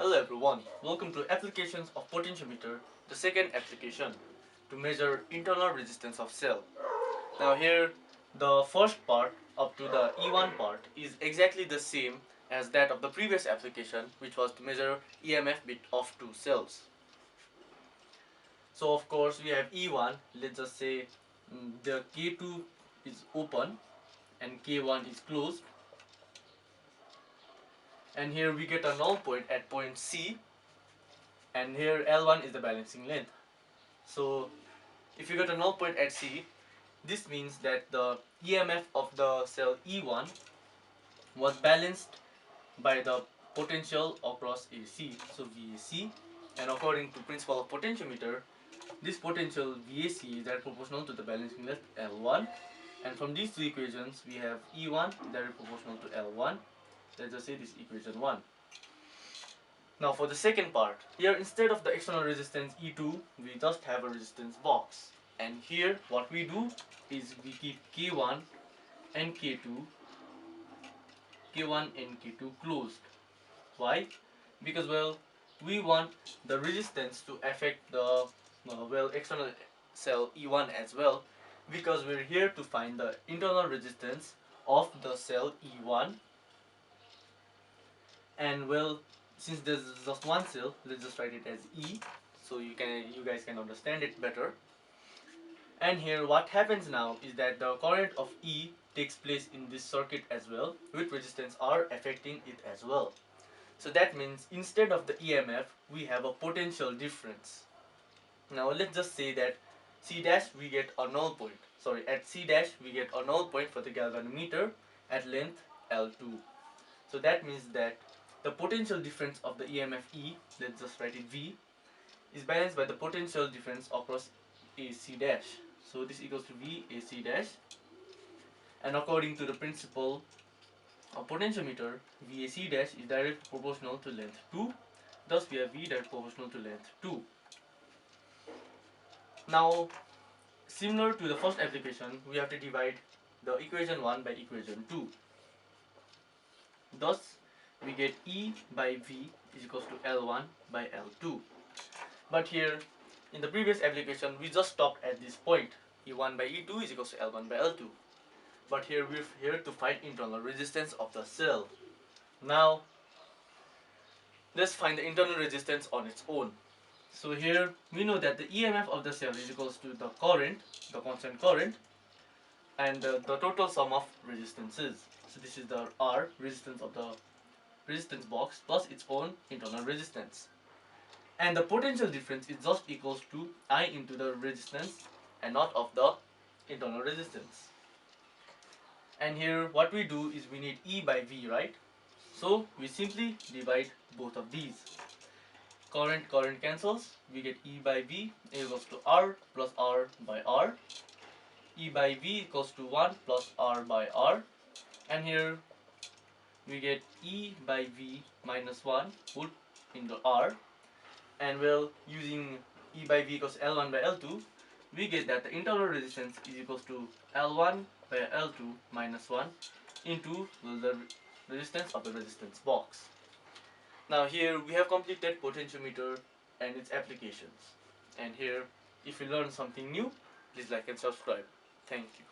Hello everyone, welcome to Applications of Potentiometer, the second application to measure internal resistance of cell. Now here, the first part up to the E1 part is exactly the same as that of the previous application, which was to measure EMF bit of two cells. So of course we have E1, let's just say the K2 is open and K1 is closed. And here we get a null point at point C, and here L1 is the balancing length. So if you get a null point at C, this means that the EMF of the cell E1 was balanced by the potential across AC, so VAC, and according to principle of potentiometer, this potential VAC is directly proportional to the balancing length L1, and from these two equations we have E1 directly proportional to L1. Let's just say this is equation 1. Now for the second part, here instead of the external resistance E2, we just have a resistance box. And here what we do is we keep K1 and K2 closed. Why? Because we want the resistance to affect the external cell E1 as well, because we're here to find the internal resistance of the cell E1. And since there's just one cell, let's just write it as E, so you guys can understand it better. And here what happens now is that the current of E takes place in this circuit as well, with resistance R affecting it as well. So that means instead of the EMF, we have a potential difference. Now let's just say that C dash we get a null point. At C dash we get a null point for the galvanometer at length L2. So that means that the potential difference of the EMF E, let's just write it V, is balanced by the potential difference across AC dash. So this equals to V AC dash, and according to the principle of potentiometer, VAC dash is directly proportional to length 2. Thus we have V directly proportional to length 2. Now, similar to the first application, we have to divide the equation 1 by equation 2. Thus, we get E by V is equals to L1 by L2. But here, in the previous application, we just stopped at this point. E1 by E2 is equals to L1 by L2. But here we're here to find internal resistance of the cell. Now, let's find the internal resistance on its own. So here, we know that the EMF of the cell is equals to the current, the constant current, and the total sum of resistances. So this is the R, resistance of the resistance box, plus its own internal resistance. And the potential difference is just equals to I into the resistance and not of the internal resistance. And here what we do is we need E by V, right? So we simply divide both of these. Current cancels, we get E by V equals to R plus R by R. E by V equals to 1 plus R by R. And here we get E by V minus 1 put into R, and using E by V equals L1 by L2, we get that the internal resistance is equals to L1 by L2 minus 1 into the resistance of the resistance box. Now here we have completed potentiometer and its applications. And here, if you learn something new, please like and subscribe. Thank you.